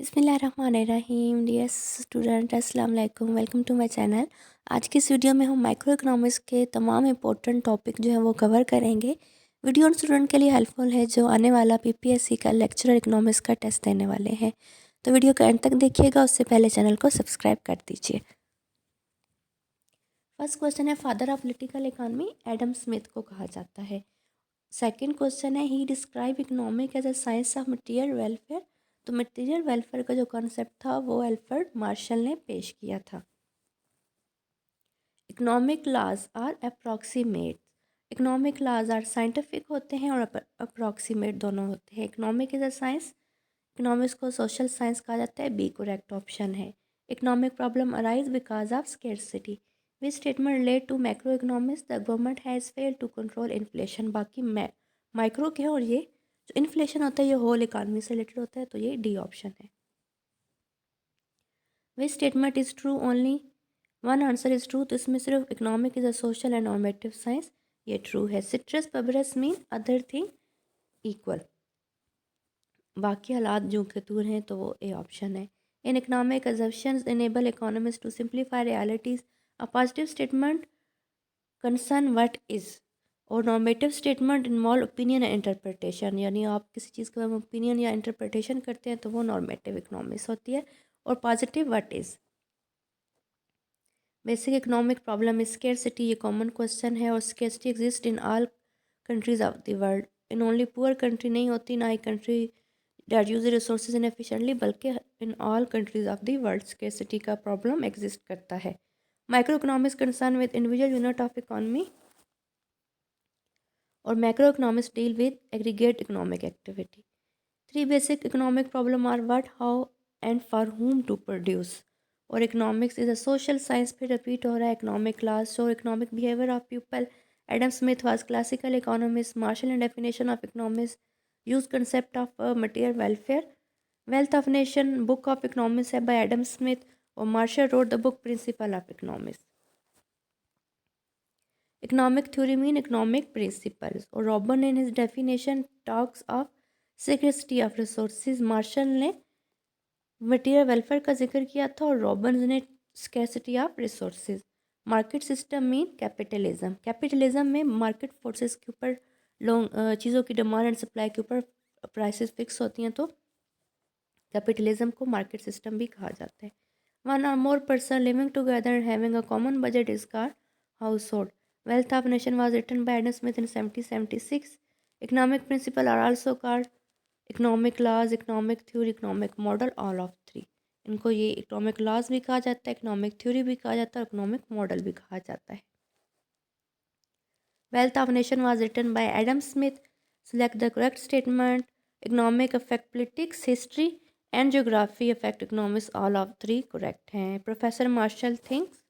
बिस्मिल्लाहिर्रहमानिर्रहीम। Dear student, अस्सलाम वालेकुम, वेलकम टू माय चैनल। आज की इस वीडियो में हम माइक्रो इकोनॉमिक्स के तमाम इंपॉर्टेंट टॉपिक जो है वो कवर करेंगे। वीडियो उन स्टूडेंट के लिए हेल्पफुल है जो आने वाला पीपीएससी का लेक्चरर इकोनॉमिक्स का टेस्ट देने वाले हैं। तो वीडियो को एंड तक देखिएगा, उससे पहले चैनल को सब्सक्राइब कर दीजिए। फर्स्ट क्वेश्चन है, father of political economy Adam Smith को कहा जाता है। सेकंड क्वेश्चन है, he describe economic as a science of material welfare. तो मटेरियल वेलफेयर का जो कॉन्सेप्ट था वो एल्फ्रेड मार्शल ने पेश किया था। Economic laws are approximate. Economic laws are scientific होते हैं और अप्रॉक्सीमेट दोनों होते हैं। Economic is a science, economics को सोशल साइंस कहा जाता है, बी करेक्ट ऑप्शन है। Economic problem arise because of scarcity. Which statement relate to macro economics, the government has failed to control inflation. बाकी माइक्रो के हैं और ये जो इन्फ्लेशन होता है ये होल इकानमी से रिलेटेड होता है, तो ये डी ऑप्शन है। Which statement is true only one answer is true. तो इसमें सिर्फ economic is a social and normative science, ये ट्रू है। Ceteris paribus mean other thing equal, बाकी हालात जो के दूर हैं, तो वो ए ऑप्शन है। In economic assumptions enable economist to simplify realities. A positive statement concern what is, और normative statement involve opinion and interpretation, यानी आप किसी चीज़ के बारे में ओपिनियन या इंटरप्रिटेशन करते हैं तो वो नॉर्मेटिव इकोनॉमिक्स होती है। और positive what is. Basic economic problem is scarcity, ये कॉमन क्वेश्चन है, और scarcity exist in all countries of the world. In only poor country नहीं होती, ना ही country that use resources inefficiently, बल्कि in all countries of the world scarcity का problem exist करता है। Micro economics concern with individual unit of economy, और macro economics deal with aggregate economic activity. Three basic economic problem are what, how and for whom to produce. और economics is a social science, फिर repeat हो रहा है। Economic class और economic behaviour of people. Adam Smith was classical economist. Marshall in definition of economics use concept of material welfare. Wealth of nation book of economics है by Adam Smith, और Marshall wrote the book principle of economics. Economic theory mean economic principles, और Robert in his definition talks of scarcity of resources. Marshall ने material welfare का जिक्र किया था, और Roberts ने scarcity of resources. Market system mean capitalism. Capitalism में market forces के ऊपर लोग चीज़ों की डिमांड एंड सप्लाई के ऊपर प्राइसेस फिक्स होती हैं, तो कैपिटलिज्म को मार्केट सिस्टम भी कहा जाता है। One or more person living together and having a common budget is called household. Wealth of nation was written by Adam Smith in 1776। Economic principle are also called economic laws, economic theory, economic model, all of three. इनको ये economic laws भी कहा जाता है, economic theory भी कहा जाता है, और इकोनॉमिक मॉडल भी कहा जाता है। Wealth of nation was written by Adam Smith. Select the correct statement. Economic affect politics, history and geography affect economics, all of three correct हैं। Professor Marshall thinks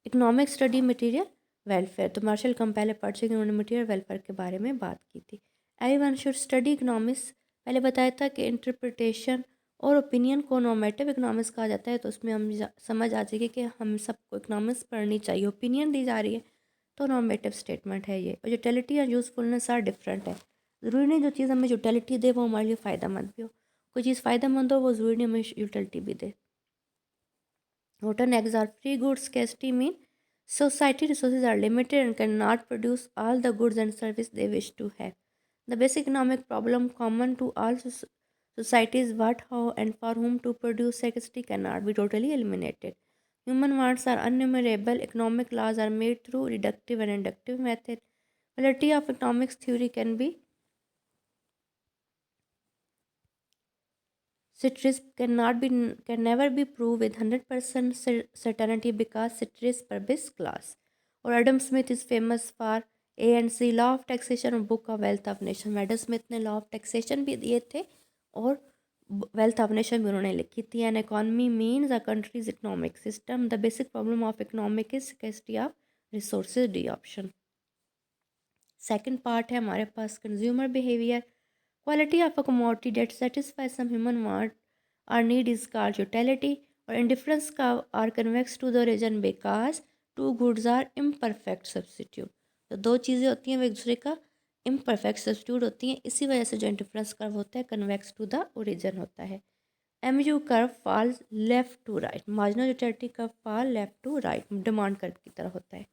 economic study material welfare. तो Marshall को हम पहले पढ़ चुके, उन्होंने material welfare के बारे में बात की थी। एवरीवन शुड स्टडी इकोनॉमिक्स, पहले बताया था कि इंटरप्रिटेशन और ओपिनियन को नॉर्मेटिव इकोनॉमिक्स कहा जाता है, तो उसमें हम समझ आ जाएगी कि हम सबको इकोनॉमिक्स पढ़नी चाहिए। ओपिनियन दी जा रही है तो नॉर्मेटिव स्टेटमेंट है ये। और यूटिलिटी और यूजफुलनेस आर डिफरेंट है। ज़रूरी नहीं जो चीज़ हमें यूटिलिटी दे वो हमारे लिए फ़ायदेमंद भी हो, कोई चीज़ फ़ायदेमंद हो वो ज़रूरी नहीं हमें यूटिलिटी भी दे। Bottlenecks are free goods. Scarcity mean society resources are limited and cannot produce all the goods and services they wish to have. The basic economic problem common to all societies, what, how, and for whom to produce scarcity cannot be totally eliminated. Human wants are innumerable. Economic laws are made through reductive and inductive method. Validity of economics theory citrus can never be proved with 100% certainty because citrus purpose class. और Adam Smith is famous for ANC law of taxation और book of wealth of nation. Adam Smith ने law of taxation भी दिए थे और wealth of nation भी उन्होंने लिखी थी। An economy means a country's economic system. The basic problem of economic is scarcity of resources, D option. Second part है हमारे पास consumer behaviour. Quality of a commodity that satisfies some human want or need is called utility, और indifference का are convex to the origin because two goods are imperfect substitute। तो दो चीज़ें होती हैं वो एक दूसरे का इम्परफेक्ट सब्स्टिट्यूट होती हैं, इसी वजह से जो इंटरफेरेंस कर्व होता है कन्वेक्स टू द ओरिजिन होता है। MU curve falls left to right, marginal utility curve fall left to right, demand curve की तरह होता है।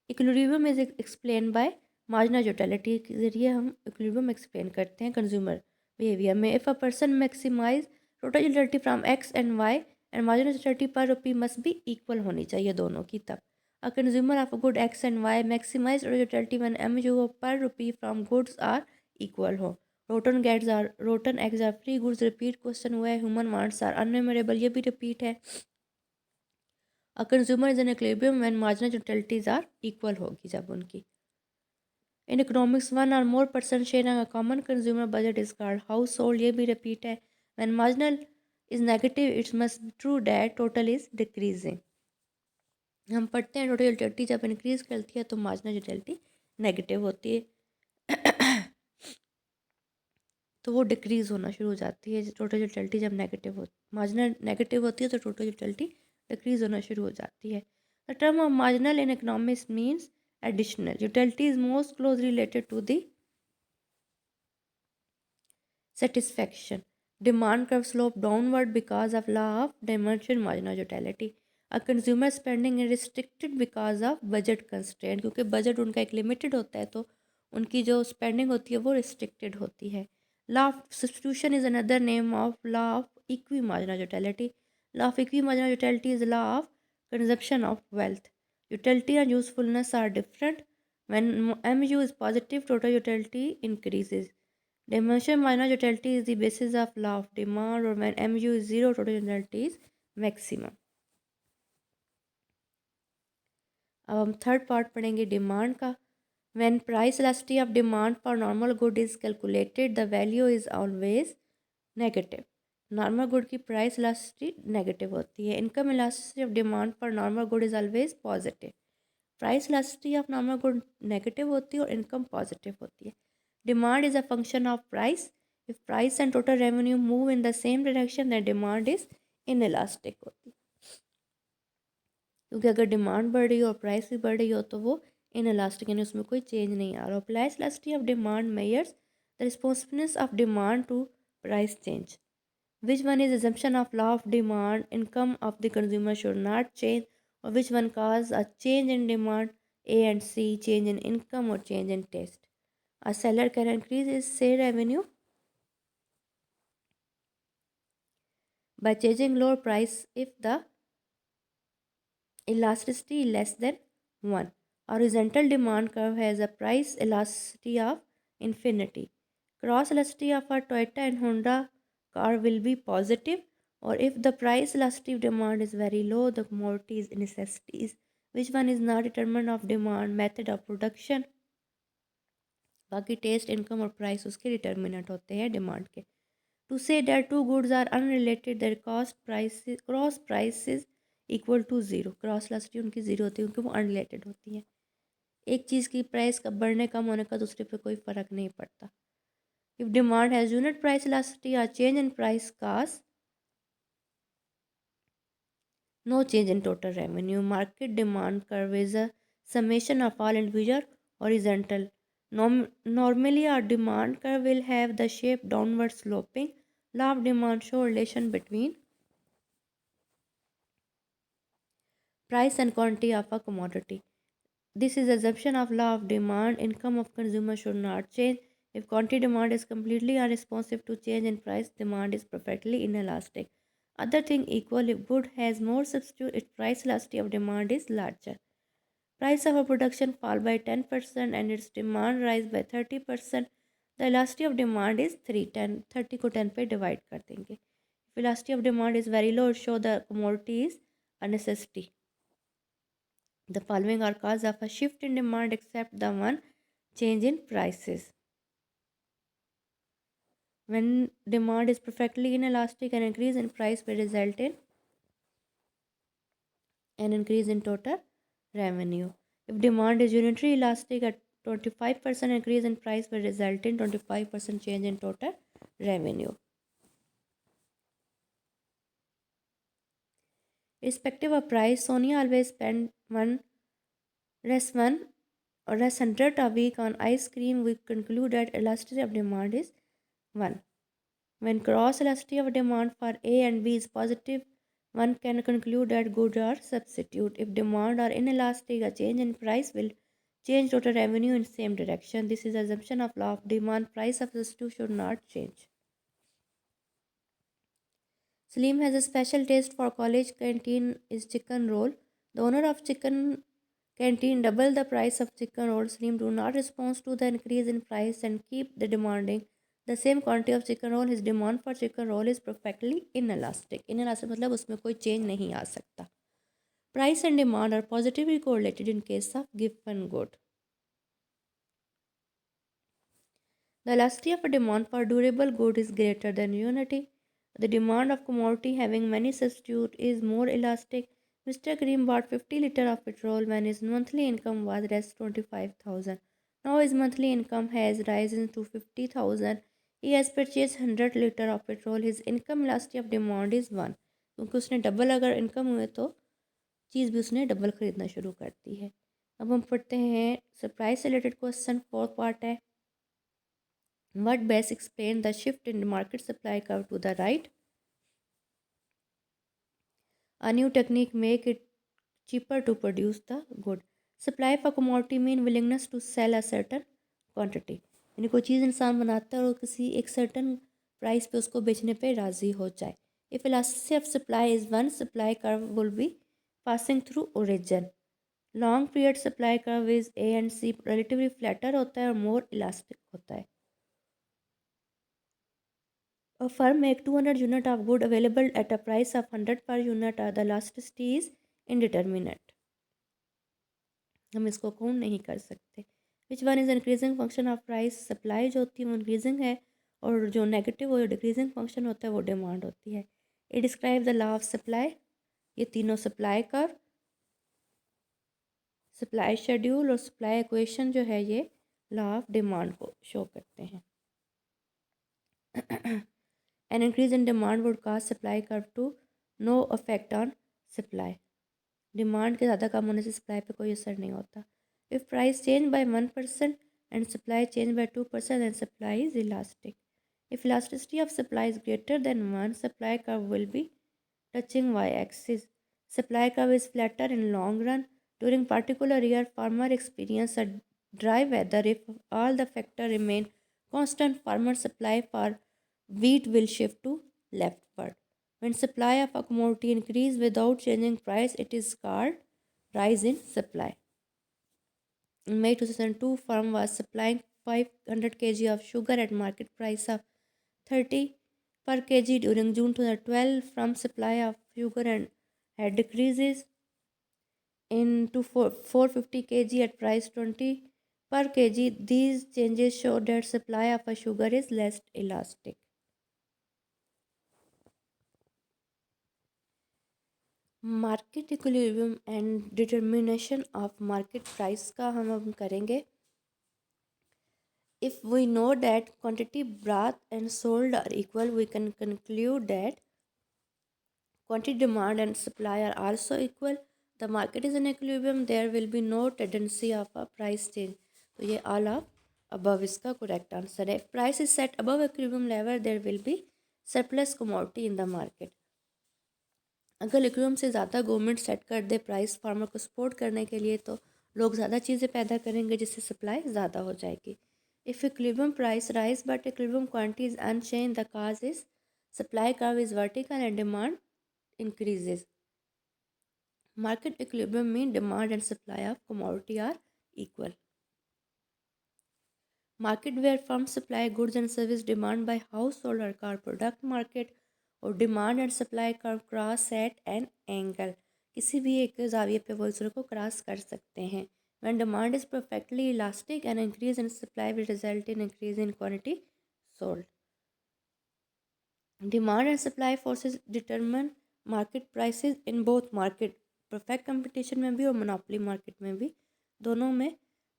Equilibrium is explain by marginal utility के जरिए हम इक्विलिब्रियम एक्सप्लेन करते हैं कंज्यूमर बिहेवियर में। If a person maximise total utility from x and y and marginal utility per rupee must be equal होनी चाहिए दोनों की, तब a consumer of good x and y maximise total utility when MU per rupee from goods are equal हो। Rotten eggs are free goods, repeat question हुआ है। Human wants are अनमेमोरेबल, ये भी रिपीट है। A consumer is an equilibrium when marginal utilities are equal होगी जब उनकी। In economics one or more person sharing a common consumer budget is called household, ये भी रिपीट है। When marginal is negative it's must true that total is decreasing. हम पढ़ते हैं total utility जब इंक्रीज करती है तो मार्जिनल यूटिलिटी नेगेटिव होती है तो वो डिक्रीज होना शुरू हो जाती है। टोटल यूटिलिटी जब नेगेटिव हो, मार्जिनल नेगेटिव होती है तो टोटल यूटिलिटी डिक्रीज होना शुरू हो जाती है। The term of marginal in economics means additional. Utility is most closely related to the satisfaction. Demand curve slope downward because of law of dimension marginal utility. A consumer spending is restricted because of budget constraint, क्योंकि budget उनका एक limited होता है तो उनकी जो spending होती है वो रिस्ट्रिक्टेड होती है। Law of substitution is another name of law of equi marginal utility. Law of equi marginal utility is law of consumption of wealth. Utility and usefulness are different. When MU is positive, total utility increases. Dimension minor utility is the basis of law of demand, or when MU is zero, total utility is maximum. अब हम third part पढ़ेंगे demand का। When price elasticity of demand for normal good is calculated, the value is always negative. Normal good की price elasticity negative होती है। Income elasticity of demand for normal good is always positive. Price elasticity of normal good negative होती है और income positive होती है। Demand is a function of price. If price and total revenue move in the same direction than demand is inelastic होती है, क्योंकि अगर demand बढ़ रही हो और प्राइस भी बढ़ रही हो तो वो इनइलास्टिक यानी उसमें कोई चेंज नहीं आ रहा। Price elasticity of demand measures the responsiveness of demand to price change. Which one is assumption of law of demand? Income of the consumer should not change, or which one cause a change in demand? A and C, change in income or change in taste. A seller can increase his sale revenue by changing lower price if the elasticity is less than 1. Horizontal demand curve has a price elasticity of infinity. Cross elasticity of a Toyota and Honda car will be positive, or if the price elasticity of demand is very low, the commodity is necessities. Which one is not determinant of demand? Method of production. बाकी taste income और price उसके determinant होते हैं demand के। To say that two goods are unrelated their cost price cross prices equal to zero. Cross elasticity उनकी zero होती है क्योंकि वो अनरिलेटेड होती है। एक चीज़ की प्राइस का बढ़ने कम होने का दूसरे पे कोई फ़र्क नहीं पड़ता। If demand has unit price elasticity और change in price cost no change in total revenue. Market demand curve is a summation of all individual horizontal. Normally, our demand curve will have the shape downward sloping. Law of demand show relation between price and quantity of a commodity. This is assumption of law of demand. Income of consumer should not change. If quantity demand is completely unresponsive to change in price, demand is perfectly inelastic. Other thing equal, if good has more substitute, its price elasticity of demand is larger. Price of a production fall by 10% and its demand rise by 30%. The elasticity of demand is 3. 30 को 10 पे divide कर देंगे. If elasticity of demand is very low, show the commodity is a necessity. The following are cause of a shift in demand except the one change in prices. When demand is perfectly inelastic, an increase in price will result in an increase in total revenue. If demand is unitary elastic, a 25% increase in price will result in 25% change in total revenue. Irrespective of price, Sony always spend one less one or as 100 a week on ice cream, we conclude that elasticity of demand is 1. When cross elasticity of demand for A and B is positive, one can conclude that goods are substitute. If demand are inelastic, a change in price will change total revenue in same direction. This is assumption of law of demand. Price of substitute should not change. Salim has a special taste for college canteen is chicken roll. The owner of chicken canteen double the price of chicken roll. Salim do not respond to the increase in price and keep the demanding the same quantity of chicken roll. His demand for chicken roll is perfectly inelastic. Inelastic मतलब उसमें कोई change नहीं आ सकता. Price and demand are positively correlated in case of given good. The elasticity of a demand for durable good is greater than unity. The demand of commodity having many substitutes is more elastic. Mr. Karim bought 50 liters of petrol when his monthly income was less 25,000. Now his monthly income has risen to 50,000. He has purchased 100 liters of petrol. His income elasticity of demand is 1. क्योंकि उसने double अगर income हुए तो चीज़ भी उसने double ख़रीदना शुरू कर दी है. अब हम पढ़ते हैं सप्लाई से रिलेटेड क्वेश्चन. फोर्थ पार्ट है. What best explain the shift in the market supply curve to the right? A new technique make it cheaper to produce the good. Supply for commodity mean willingness to sell a certain quantity. यानी कोई चीज़ इंसान बनाता है और किसी एक certain price पे उसको बेचने पे राज़ी हो जाए. If elasticity of supply is 1, supply curve will be passing through origin. Long period supply curve is A and C relatively flatter होता है और more elastic होता है. A firm make 200 unit of good available at a price of 100 per unit. The elasticity is indeterminate. हम इसको count नहीं कर सकते. Which one is increasing function of price. Supply जो होती है वो इंक्रीजिंग है और जो नेगेटिव वो डिक्रीजिंग फंक्शन होता है वो डिमांड होती है. It describe the law of supply. ये तीनों सप्लाई कर्व, सप्लाई शेड्यूल और सप्लाई इक्वेशन जो है ये लॉ ऑफ डिमांड को शो करते हैं. An increase in demand would cause supply curve to no effect on supply. Demand के ज़्यादा कम होने से सप्लाई पे कोई असर नहीं होता. If price change bye 1% and supply change bye 2% then supply is elastic. If elasticity of supply is greater than 1, supply curve will be touching y-axis. Supply curve is flatter in long run. During particular year, farmer experience a dry weather. If all the factor remain constant, farmer supply for wheat will shift to leftward. When supply of a commodity increase without changing price, it is called rise in supply. In May 2002, firm was supplying 500 kg of sugar at market price of 30 per kg. During June 2012, firm supply of sugar and had decreases into 450 kg at price 20 per kg. These changes show that supply of a sugar is less elastic. Market equilibrium and determination of market price का हम करेंगे. If we know that quantity bought and sold are equal, we can conclude that quantity demand and supply are also equal. The market is in equilibrium, there will be no tendency of a price change. तो ये all of above इसका correct answer है. Price is set above equilibrium level, there will be surplus commodity in the market. अगर equilibrium से ज़्यादा government set कर दे price farmer को support करने के लिए, तो लोग ज़्यादा चीज़ें पैदा करेंगे जिससे सप्लाई ज़्यादा हो जाएगी. If equilibrium price rise but equilibrium quantity is unchange, the cause is supply curve is vertical and demand increases. Market equilibrium mean demand and supply of commodity are equal. Market where firms supply goods and service demand by household or car product market और demand and supply curve cross at an angle. किसी भी एक जाविये पे वो दूसरे को cross कर सकते हैं. When demand is perfectly elastic and increase in supply will result in increase in quantity sold. Demand and supply forces determine market prices in both market. Perfect competition में भी और मोनोपोली मार्केट में भी, दोनों में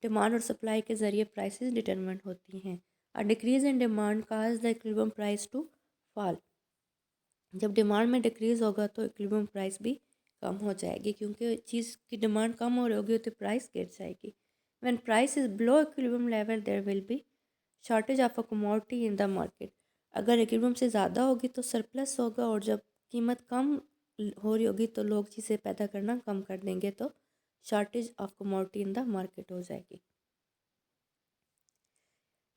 डिमांड और supply के ज़रिए प्राइसेस डिटरमिन होती हैं. A decrease in demand cause the equilibrium price to fall. जब डिमांड में डिक्रीज़ होगा तो इक्विलिब्रियम प्राइस भी कम हो जाएगी, क्योंकि चीज़ की डिमांड कम हो रही होगी तो प्राइस गिर जाएगी. When price is below equilibrium level, there will be shortage of a commodity in the market. अगर इक्विलिब्रियम से ज़्यादा होगी तो सरप्लस होगा, और जब कीमत कम हो रही होगी तो लोग चीज़ें पैदा करना कम कर देंगे, तो shortage of commodity in the market हो जाएगी.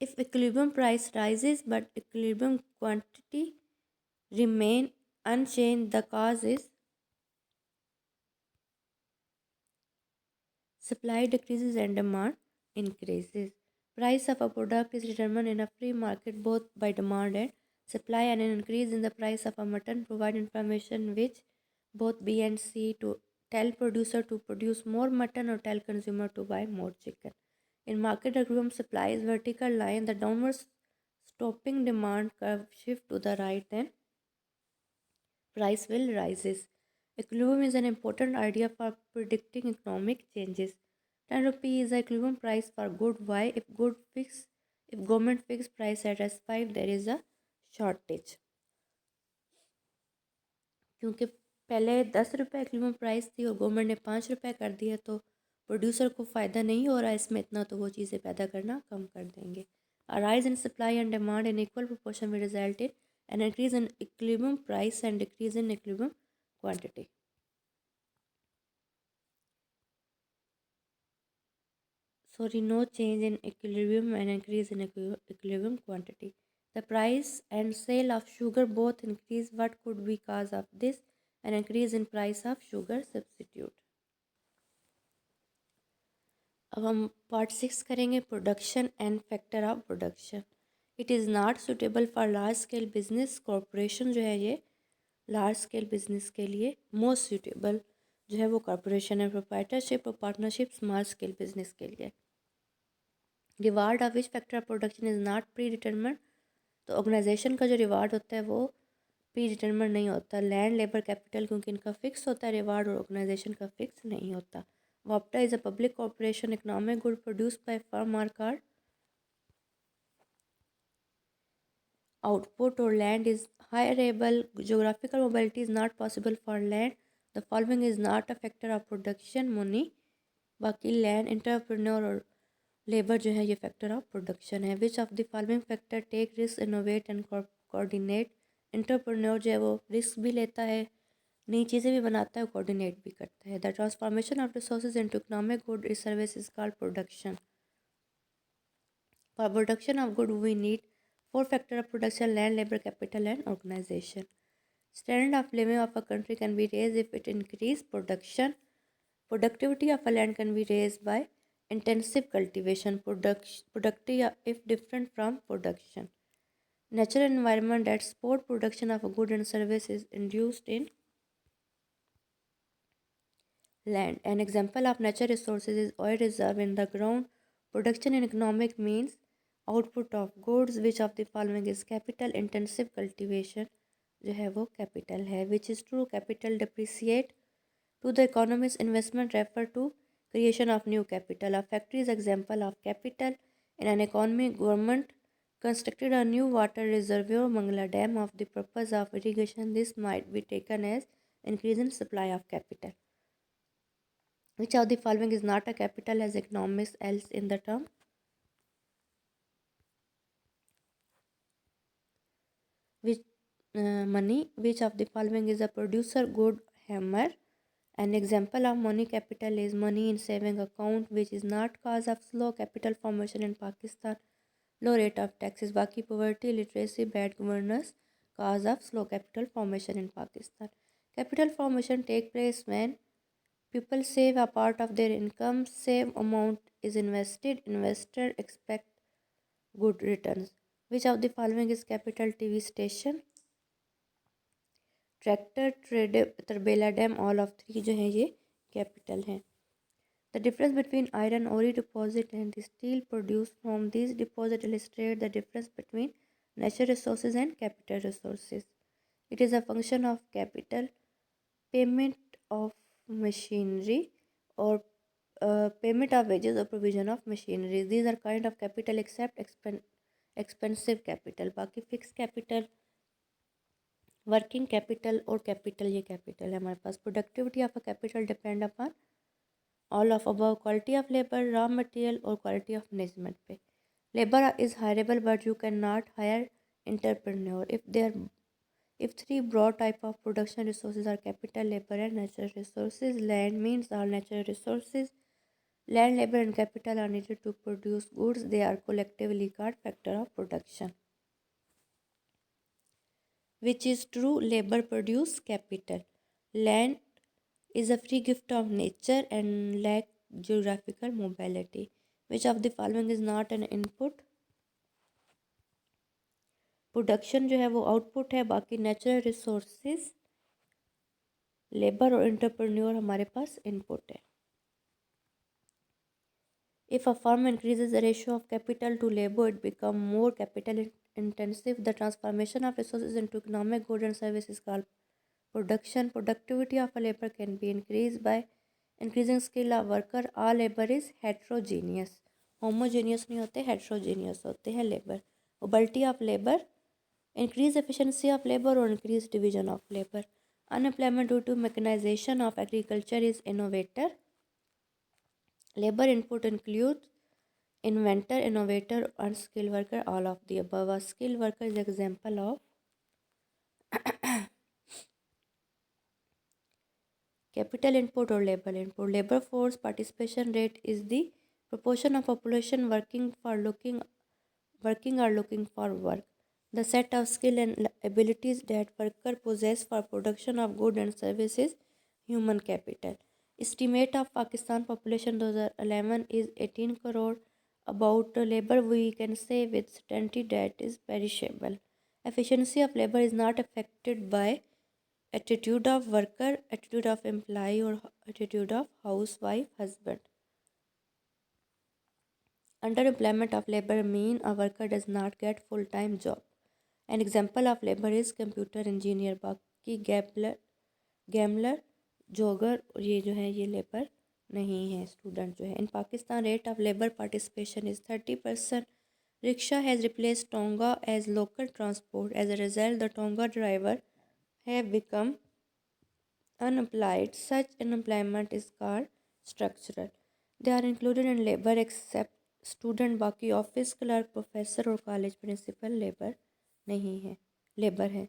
If equilibrium price rises but equilibrium quantity remain unchanged, the cause is supply decreases and demand increases. Price of a product is determined in a free market both by demand and supply, and an increase in the price of a mutton provide information which both B and C to tell producer to produce more mutton or tell consumer to buy more chicken. In market equilibrium, supply is vertical line, the downward stopping demand curve shift to the right, then price will rises. Equilibrium is an important idea for predicting economic changes. 10 rupee is the equilibrium price for good. Why? If government fixed price at S5, there is a shortage. क्योंकि पहले 10 रुपये equilibrium price थी और government ने 5 रुपये कर दिया, तो प्रोड्यूसर को फ़ायदा नहीं हो रहा है इसमें इतना, तो वो चीज़ें पैदा करना कम कर देंगे. A rise in supply and demand in equal proportion will result in an increase in equilibrium price and decrease in equilibrium quantity. Sorry, no change in equilibrium and increase in equilibrium quantity. The price and sale of sugar both increase. What could be cause of this? An increase in price of sugar substitute. अब हम part 6 करेंगे, production and factor of production. It is not suitable for large scale business. Corporation जो है ये large scale business के लिए most suitable जो है वो कॉरपोरेशन है. प्रोप्राइटरशिप और पार्टनरशिप स्मॉल स्केल बिजनेस के लिए. Reward of which factor of production is not pre determined. तो ऑर्गेनाइजेशन का जो रिवार्ड होता है वो प्री डिटर्मिन्ड नहीं होता. लैंड, लेबर, कैपिटल, क्योंकि इनका फिक्स होता है रिवार्ड, और ऑर्गेनाइजेशन का फिक्स नहीं होता. WAPTA is a public corporation. Economic good produced by firm are called output, or land is hireable. Geographical mobility is not possible for land. The following is not a factor of production. Money, बाकी land, entrepreneur और labour जो है ये factor of production है. Which of the following factor take risk, innovate and coordinate. Entrepreneur जो है वो risk भी लेता है, नई चीज़ें भी बनाता है, कोऑर्डिनेट भी करता है. The transformation of resources into economic good is service is called production. For production of good, we need four factors of production: land, labor, capital, and organization. Standard of living of a country can be raised if it increase production. Productivity of a land can be raised by intensive cultivation. Productivity if different from production. Natural environment that support production of a good and service is induced in land. An example of natural resources is oil reserve in the ground. Production in economic means output of goods. Which of the following is capital intensive cultivation जो है वो capital है. Which is true, capital depreciate. To the economist, investment refer to creation of new capital. A factory is example of capital. In an economy, government constructed a new water reservoir Mangla Dam of the purpose of irrigation. This might be taken as increase in supply of capital. Which of the following is not a capital as economists else in the term? Which money? Which of the following is a producer good hammer? An example of money capital is money in saving account, which is not cause of slow capital formation in Pakistan. Low rate of taxes, baki poverty, literacy, bad governance, cause of slow capital formation in Pakistan. Capital formation take place when people save a part of their income, same amount is invested, investor expect good returns. Which of the following is capital TV station? Tractor, Tarbela dam, all of three जो है ये capital हैं. The difference between iron ore deposit and the steel produce from this deposit illustrate the difference between natural resources and capital resources. It is a function of capital, payment of machinery और payment of wages और provision of machinery. These are kind of capital except expensive capital. बाकी fix capital, working capital और capital, ये capital है हमारे पास. Productivity of a capital depend upon all of above, quality of labour, raw material और quality of management पे। Labour is hireable but you can not hire entrepreneur if three broad type of production resources are capital, labor and natural resources. Land means all natural resources. Land, labor and capital are needed to produce goods. They are collectively called factor of production. Which is true? Labor produce capital. Land is a free gift of nature and lack geographical mobility. Which of the following is not an input? Production जो है वो output है, बाकी natural resources, labour और entrepreneur हमारे पास input है. If a firm increases the ratio of capital to labor, it becomes more capital intensive. The transformation of resources into economic goods and services is called production. Productivity of a labor can be increased by increasing skill of worker. All labor is heterogeneous. Homogeneous नहीं होते, heterogeneous होते हैं labor. Mobility of labor, increase efficiency of labor or increase division of labor. Unemployment due to mechanization of agriculture is innovator. Labor input includes inventor, innovator, and skilled worker, all of the above. A skilled worker is example of capital input or labor input. Labor force participation rate is the proportion of population working or looking for work. The set of skill and abilities that worker possess for production of goods and services, human capital. Estimate of Pakistan population 2011 is 18 crore. About labor, we can say with certainty that is perishable. Efficiency of labor is not affected by attitude of worker, attitude of employee, or attitude of housewife, husband. Underemployment of labor mean a worker does not get full-time job. An example of labor is computer engineer. बाकी gambler जोगर और ये जो है ये labour नहीं है, student जो है. In Pakistan rate of labour participation is 30%. Rickshaw has replaced Tonga as local transport. As a result, the Tonga driver have become unemployed. Such unemployment is called structural. They are included in labor except student. बाकी office clerk, professor और college principal labour नहीं है, labour है.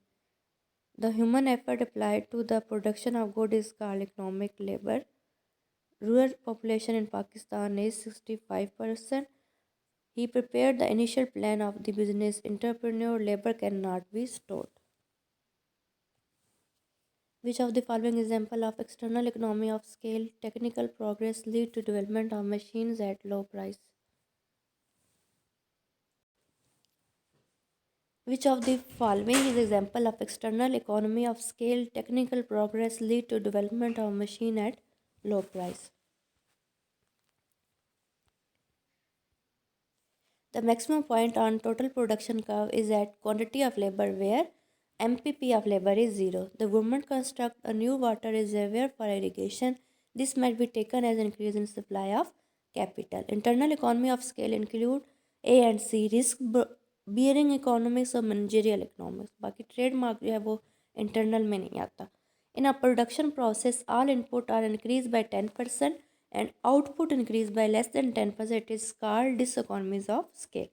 The human effort applied to the production of goods is called economic labor. Rural population in Pakistan is 65%. He prepared the initial plan of the business. Entrepreneur labor cannot be stored. Which of the following example of external economy of scale technical progress lead to development of machines at low price? Which of the following is example of external economy of scale technical progress lead to development of machine at low price? The maximum point on total production curve is at quantity of labor where MPP of labor is 0. The government construct a new water reservoir for irrigation. This might be taken as an increase in supply of capital. Internal economy of scale include A and C, risk bearing economics और managerial economics. बाकी trademark जो है वो internal में नहीं आता. In a production process, all input are increased by 10% and output increased by less than 10%. It is called diseconomies of scale.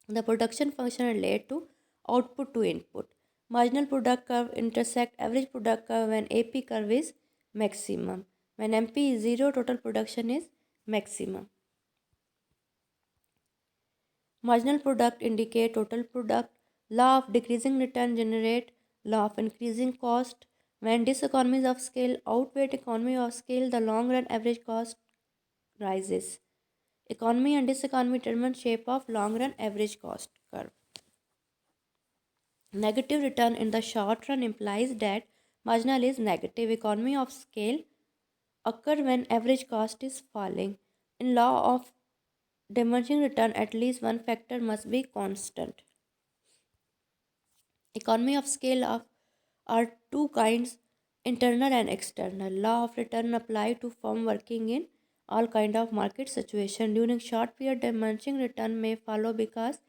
The production function relate to output to input. Marginal product curve intersect average product curve when AP curve is maximum. When MP is 0, total production is maximum. Marginal product indicate total product. Law of decreasing return generate law of increasing cost. When diseconomies of scale outweigh economy of scale, the long run average cost rises. Economy and diseconomy determine shape of long run average cost curve. Negative return in the short run implies that marginal is negative. Economy of scale occur when average cost is falling. In law of diminishing return, at least one factor must be constant. Economy of scale are two kinds, internal and external. Law of return apply to firm working in all kind of market situation. During short period, diminishing return may follow because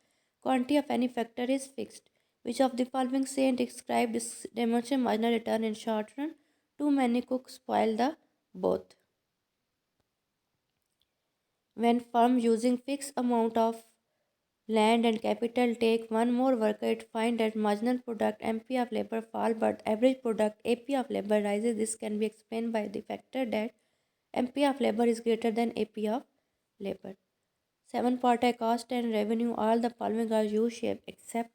quantity of any factor is fixed. Which of the following say describe diminishing marginal return in short run? Too many cooks spoil the both. When firm using fixed amount of land and capital take one more worker, it find that marginal product MP of labor fall but average product AP of labor rises. This can be explained by the factor that MP of labor is greater than AP of labor. 7 part है cost and revenue. All the following are U shape except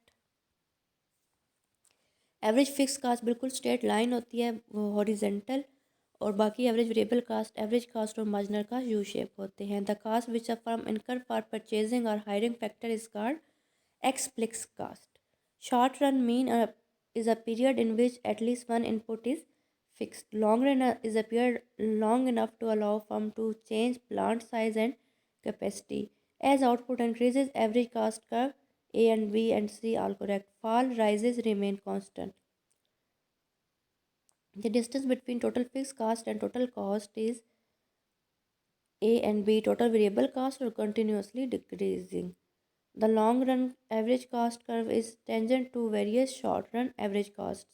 average fix cost बिल्कुल straight line होती है वो horizontal और बाकी average variable cost average cost और marginal cost U shape होते हैं the cost which a firm incur for purchasing और hiring factor is called explicit cost short run mean is a period in which at least one input is fixed. Long run is a period long enough to allow firm to change plant size and capacity. As output increases, average cost curve A and B and C all correct. Fall rises remain constant. The distance between total fixed cost and total cost is A and B total variable cost are continuously decreasing. The long run average cost curve is tangent to various short run average costs.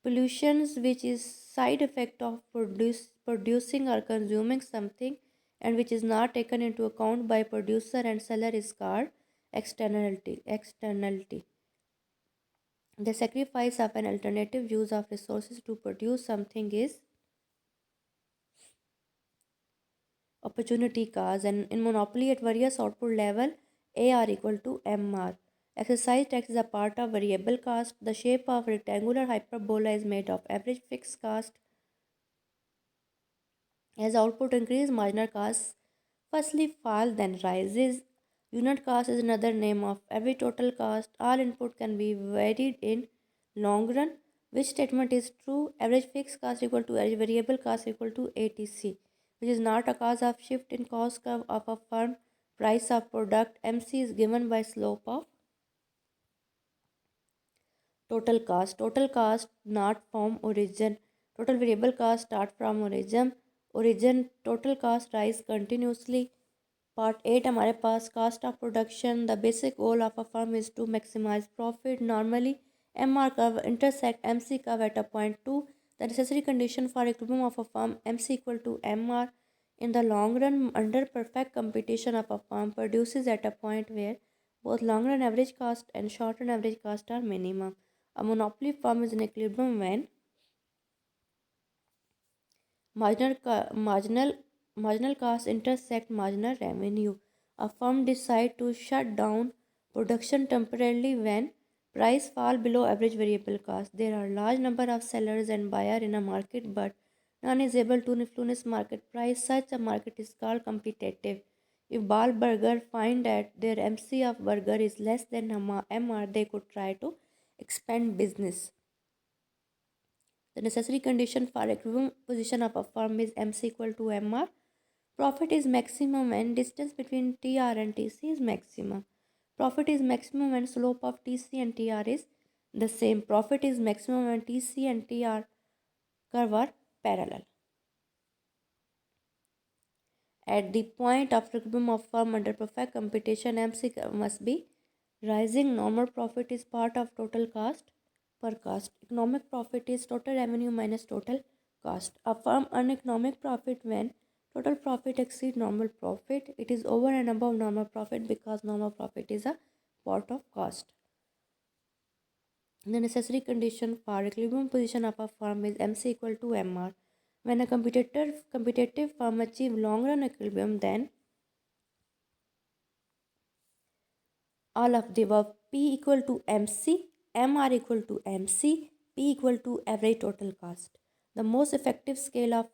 Pollutions, which is side effect of producing or consuming something and which is not taken into account by producer and seller is called externality. The sacrifice of an alternative use of resources to produce something is opportunity cost, and in monopoly at various output level A are equal to MR. Exercise tax is a part of variable cost. The shape of rectangular hyperbola is made of average fixed cost. As output increase, marginal cost firstly fall then rises. Unit cost is another name of every total cost. All input can be varied in long run. Which statement is true? Average fixed cost equal to average variable cost equal to ATC, which is not a cause of shift in cost curve of a firm. Price of product MC is given by slope of total cost. Total cost not from origin. Total variable cost start from origin. Origin total cost rise continuously. Part 8 हमारे पास cost of production. The basic goal of a firm is to maximize profit. Normally MR curve intersect MC curve at a point 2. The necessary condition for equilibrium of a firm MC equal to MR in the long run under perfect competition of a firm produces at a point where both long run average cost and short run average cost are minimum. A monopoly firm is in equilibrium when marginal cost intersect marginal revenue. A firm decide to shut down production temporarily when price fall below average variable cost. There are large number of sellers and buyer in a market, but none is able to influence market price. Such a market is called competitive. If Ball Burger find that their MC of burger is less than MR, they could try to expand business. The necessary condition for equilibrium position of a firm is MC equal to MR. Profit is maximum when distance between TR and TC is maximum. Profit is maximum when slope of TC and TR is the same. Profit is maximum when TC and TR curve are parallel. At the point of equilibrium of firm under perfect competition, MC curve must be rising. Normal profit is part of total cost per cost. Economic profit is total revenue minus total cost. A firm earn economic profit when total profit exceeds normal profit. It is over and above normal profit because normal profit is a part of cost. The necessary condition for equilibrium position of a firm is MC equal to MR. When a competitive firm achieve long run equilibrium, then all of the above P equal to MC, MR equal to MC, P equal to average total cost. The most effective scale of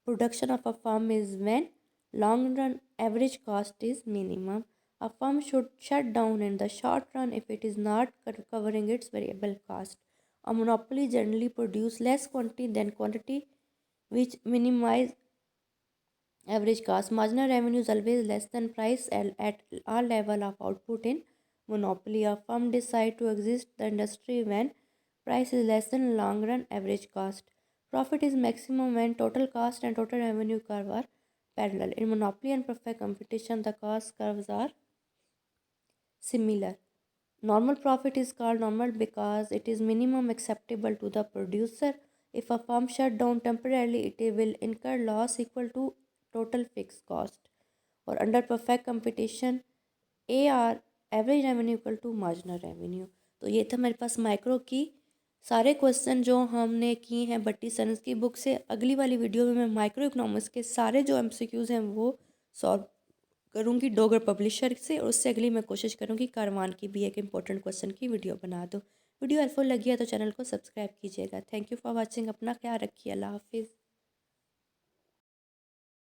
production of a firm is when long run average cost is minimum. A firm should shut down in the short run if it is not covering its variable cost. A monopoly generally produce less quantity than quantity which minimize average cost. Marginal revenue is always less than price at all level of output in monopoly. A firm decide to exist the industry when price is less than long run average cost. Profit is maximum when total cost and total revenue curve are parallel. In monopoly and perfect competition, the cost curves are similar. Normal profit is called normal because it is minimum acceptable to the producer. If a firm shut down temporarily, it will incur loss equal to total fixed cost. और under perfect competition AR average revenue equal to marginal revenue. तो ये था मेरे पास micro की सारे question जो हमने किए हैं बट्टी सन्स की बुक से। अगली वाली वीडियो में मैं माइक्रो इकोनॉमिक्स के सारे जो MCQs हैं वो सॉल्व करूँगी डोगर पब्लिशर से, और उससे अगली मैं कोशिश करूँगी कारवान की भी एक इंपॉर्टेंट क्वेश्चन की वीडियो बना दूँ। वीडियो हेल्पफुल लगी है तो चैनल को सब्सक्राइब कीजिएगा। Thank you for watching. अपना ख्याल रखिए। अल्लाह हाफिज़।